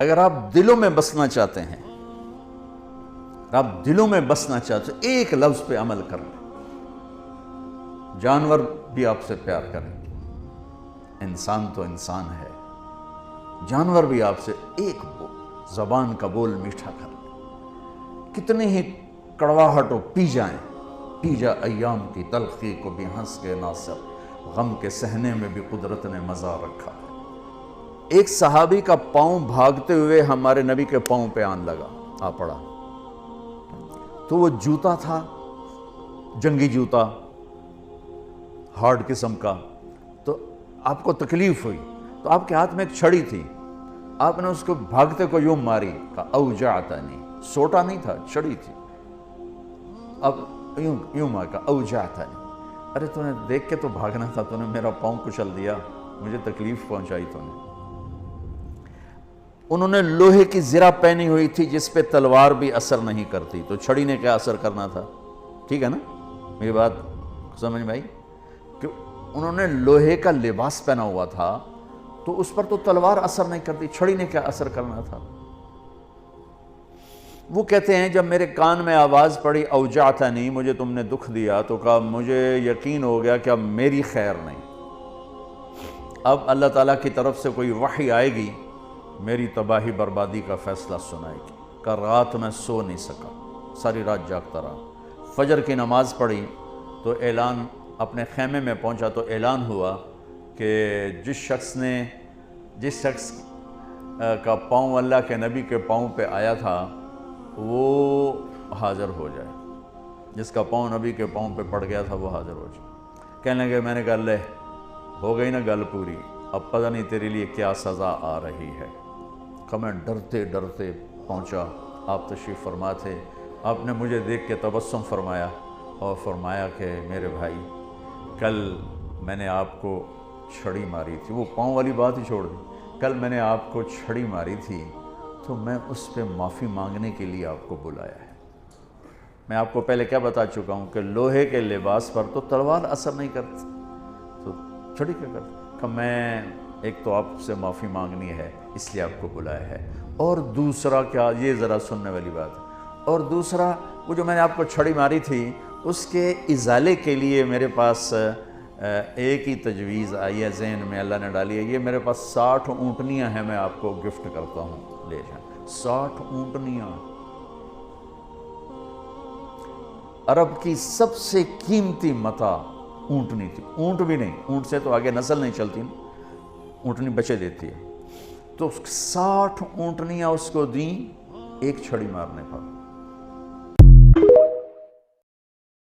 اگر آپ دلوں میں بسنا چاہتے ہیں، آپ دلوں میں بسنا چاہتے ہیں، ایک لفظ پہ عمل کر لیں، جانور بھی آپ سے پیار کریں گے، انسان تو انسان ہے، جانور بھی آپ سے ایک زبان کا بول میٹھا کر لیں، کتنے ہی کڑواہٹ ہو پی جائیں، پی جا ایام کی تلخی کو بھی ہنس کے ناصر، غم کے سہنے میں بھی قدرت نے مزہ رکھا ہے۔ ایک صحابی کا پاؤں بھاگتے ہوئے ہمارے نبی کے پاؤں پہ آن لگا، آ پڑا، تو وہ جوتا تھا، جنگی جوتا، ہارڈ قسم کا، تو آپ کو تکلیف ہوئی، تو آپ کے ہاتھ میں ایک چھڑی تھی، آپ نے اس کو بھاگتے کو یوں ماری، کہا اوجعتنی، سوٹا نہیں تھا، چھڑی تھی، اب یوں مار، کہا اوجعتنی، ارے تو نے دیکھ کے تو بھاگنا تھا، تو نے میرا پاؤں کچل دیا، مجھے تکلیف پہنچائی تو نے۔ انہوں نے لوہے کی زرہ پہنی ہوئی تھی جس پہ تلوار بھی اثر نہیں کرتی، تو چھڑی نے کیا اثر کرنا تھا؟ ٹھیک ہے نا میری بات سمجھ میں آئی؟ کہ انہوں نے لوہے کا لباس پہنا ہوا تھا تو اس پر تو تلوار اثر نہیں کرتی، چھڑی نے کیا اثر کرنا تھا؟ وہ کہتے ہیں جب میرے کان میں آواز پڑی اوجعتنی، مجھے تم نے دکھ دیا، تو کہا مجھے یقین ہو گیا کہ اب میری خیر نہیں، اب اللہ تعالیٰ کی طرف سے کوئی وحی آئے گی، میری تباہی بربادی کا فیصلہ سنائے گی۔ کہ رات میں سو نہیں سکا، ساری رات جاگتا رہا، فجر کی نماز پڑھی تو اعلان، اپنے خیمے میں پہنچا تو اعلان ہوا کہ جس شخص کا پاؤں اللہ کے نبی کے پاؤں پہ آیا تھا وہ حاضر ہو جائے، جس کا پاؤں نبی کے پاؤں پہ پڑ گیا تھا وہ حاضر ہو جائے۔ کہنے لگے، میں نے کہا لے ہو گئی نا گل پوری، اب پتہ نہیں تیرے لیے کیا سزا آ رہی ہے۔ کہ میں ڈرتے ڈرتے پہنچا، آپ تشریف فرما تھے، آپ نے مجھے دیکھ کے تبسم فرمایا اور فرمایا کہ میرے بھائی کل میں نے آپ کو چھڑی ماری تھی، وہ پاؤں والی بات ہی چھوڑ دی، کل میں نے آپ کو چھڑی ماری تھی تو میں اس پہ معافی مانگنے کے لیے آپ کو بلایا ہے۔ میں آپ کو پہلے کیا بتا چکا ہوں کہ لوہے کے لباس پر تو تلوار اثر نہیں کرتی، تو چھڑی کیا کرتی؟ کہ میں ایک تو آپ سے معافی مانگنی ہے اس لیے آپ کو بلایا ہے، اور دوسرا کیا، یہ ذرا سننے والی بات ہے، اور دوسرا وہ جو میں نے آپ کو چھڑی ماری تھی اس کے ازالے کے لیے میرے پاس ایک ہی تجویز آئی ہے ذہن میں، اللہ نے ڈالی ہے، یہ میرے پاس 60 اونٹنیاں ہیں، میں آپ کو گفٹ کرتا ہوں، لے جائیں۔ 60 اونٹنیاں، عرب کی سب سے قیمتی متاع اونٹنی تھی، اونٹ بھی نہیں، اونٹ سے تو آگے نسل نہیں چلتی، اونٹنی بچے دیتی ہے، تو 60 اونٹنیاں اس کو دیں ایک چھڑی مارنے پر۔